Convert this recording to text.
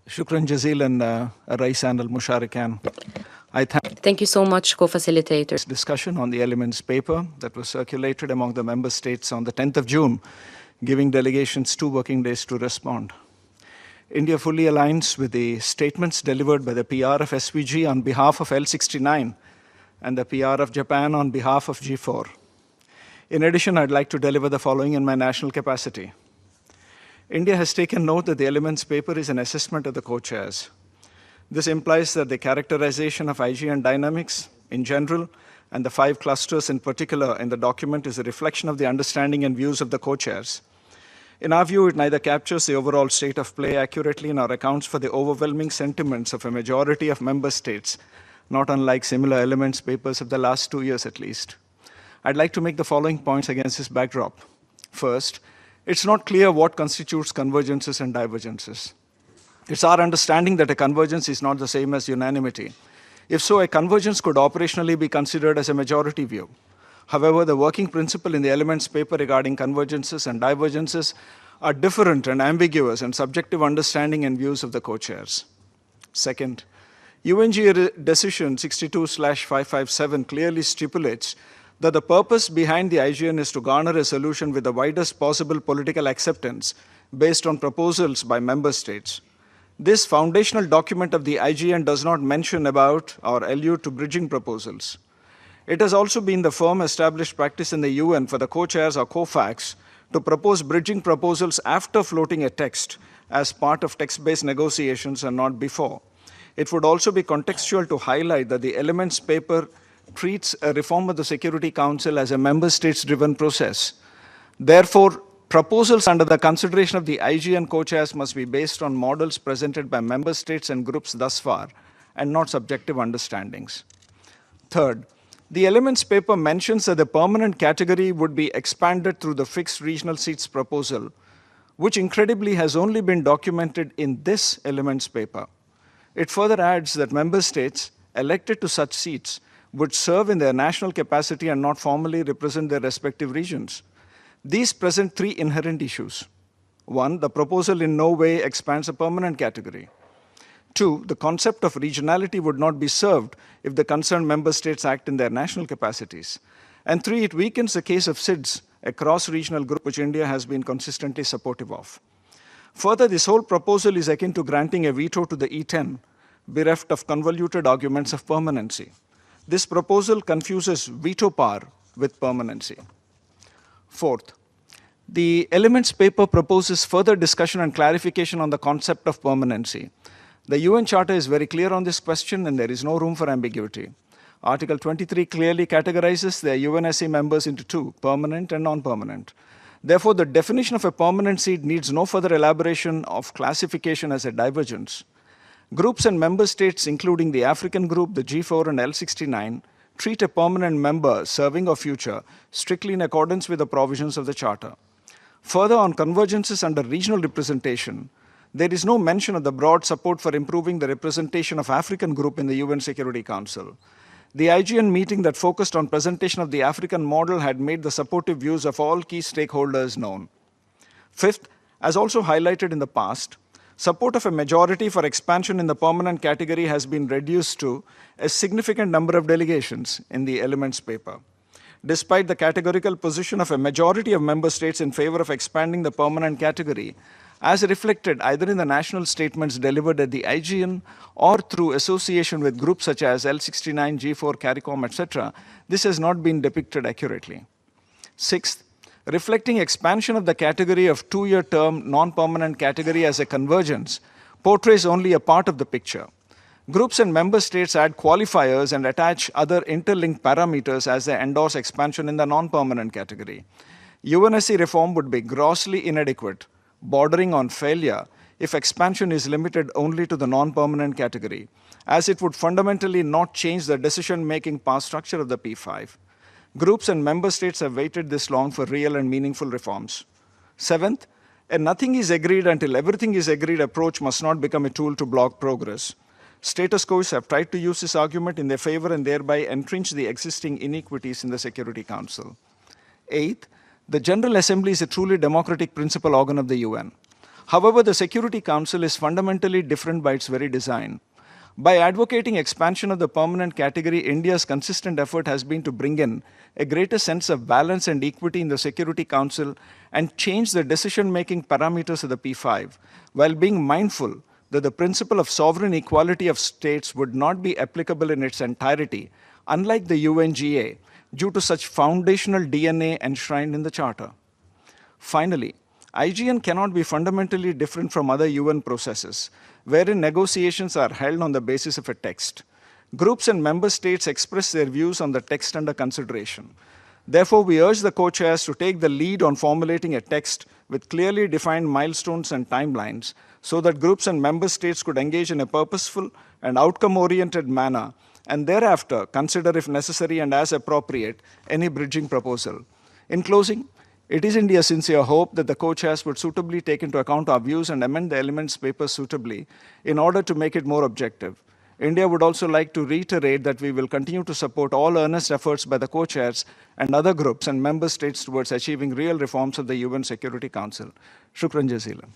Shukran jazilan, Raisan al-Musharikan. Thank you so much, co-facilitator. This discussion on the elements paper that was circulated among the member states on the 10th of June, giving delegations 2 working days to respond. India fully aligns with the statements delivered by the PR of SVG on behalf of L69 and the PR of Japan on behalf of G4. In addition, I'd like to deliver the following in my national capacity. India has taken note that the elements paper is an assessment of the co-chairs. This implies that the characterization of IGN dynamics in general and the 5 clusters in particular in the document is a reflection of the understanding and views of the co-chairs. In our view, it neither captures the overall state of play accurately nor accounts for the overwhelming sentiments of a majority of member states, not unlike similar elements papers of the last 2 years at least. I'd like to make the following points against this backdrop. First, it's not clear what constitutes convergences and divergences. It's our understanding that a convergence is not the same as unanimity. If so, a convergence could operationally be considered as a majority view. However, the working principle in the elements paper regarding convergences and divergences are different and ambiguous and subjective understanding and views of the co-chairs. Second, UNG decision 62/557 clearly stipulates that the purpose behind the IGN is to garner a solution with the widest possible political acceptance based on proposals by member states. This foundational document of the IGN does not mention about or allude to bridging proposals. It has also been the firm established practice in the UN for the co-chairs or co-facts to propose bridging proposals after floating a text as part of text-based negotiations and not before. It would also be contextual to highlight that the elements paper treats a reform of the Security Council as a member states-driven process. Therefore, proposals under the consideration of the IGN co-chairs must be based on models presented by member states and groups thus far, and not subjective understandings. Third, the elements paper mentions that the permanent category would be expanded through the fixed regional seats proposal, which incredibly has only been documented in this elements paper. It further adds that member states elected to such seats would serve in their national capacity and not formally represent their respective regions. These present 3 inherent issues. 1, the proposal in no way expands a permanent category. 2, the concept of regionality would not be served if the concerned member states act in their national capacities. And 3, it weakens the case of SIDS, a cross-regional group which India has been consistently supportive of. Further, this whole proposal is akin to granting a veto to the E10, bereft of convoluted arguments of permanency. This proposal confuses veto power with permanency. Fourth, the elements paper proposes further discussion and clarification on the concept of permanency. The UN Charter is very clear on this question and there is no room for ambiguity. Article 23 clearly categorizes the UNSC members into 2, permanent and non-permanent. Therefore, the definition of a permanent seat needs no further elaboration of classification as a divergence. Groups and member states, including the African group, the G4 and L69, treat a permanent member serving or future strictly in accordance with the provisions of the Charter. Further, on convergences under regional representation, there is no mention of the broad support for improving the representation of African group in the UN Security Council. The IGN meeting that focused on presentation of the African model had made the supportive views of all key stakeholders known. Fifth, as also highlighted in the past, support of a majority for expansion in the permanent category has been reduced to a significant number of delegations in the elements paper. Despite the categorical position of a majority of member states in favor of expanding the permanent category, as reflected either in the national statements delivered at the IGN or through association with groups such as L69, G4, CARICOM, etc., this has not been depicted accurately. Sixth, reflecting expansion of the category of 2-year term non-permanent category as a convergence portrays only a part of the picture. Groups and member states add qualifiers and attach other interlinked parameters as they endorse expansion in the non-permanent category. UNSC reform would be grossly inadequate, bordering on failure if expansion is limited only to the non-permanent category, as it would fundamentally not change the decision-making power structure of the P5. Groups and member states have waited this long for real and meaningful reforms. Seventh, a nothing is agreed until everything is agreed approach must not become a tool to block progress. Status quos have tried to use this argument in their favor and thereby entrench the existing inequities in the Security Council. Eighth, the General Assembly is a truly democratic principal organ of the UN. However, the Security Council is fundamentally different by its very design. By advocating expansion of the permanent category, India's consistent effort has been to bring in a greater sense of balance and equity in the Security Council and change the decision-making parameters of the P5, while being mindful that the principle of sovereign equality of states would not be applicable in its entirety, unlike the UNGA, due to such foundational DNA enshrined in the Charter. Finally, IGN cannot be fundamentally different from other UN processes, wherein negotiations are held on the basis of a text. Groups and member states express their views on the text under consideration. Therefore, we urge the co-chairs to take the lead on formulating a text with clearly defined milestones and timelines so that groups and member states could engage in a purposeful and outcome-oriented manner and thereafter consider, if necessary and as appropriate, any bridging proposal. In closing, it is India's sincere hope that the co-chairs would suitably take into account our views and amend the elements paper suitably in order to make it more objective. India would also like to reiterate that we will continue to support all earnest efforts by the co-chairs and other groups and member states towards achieving real reforms of the UN Security Council. Shukran jazeelan.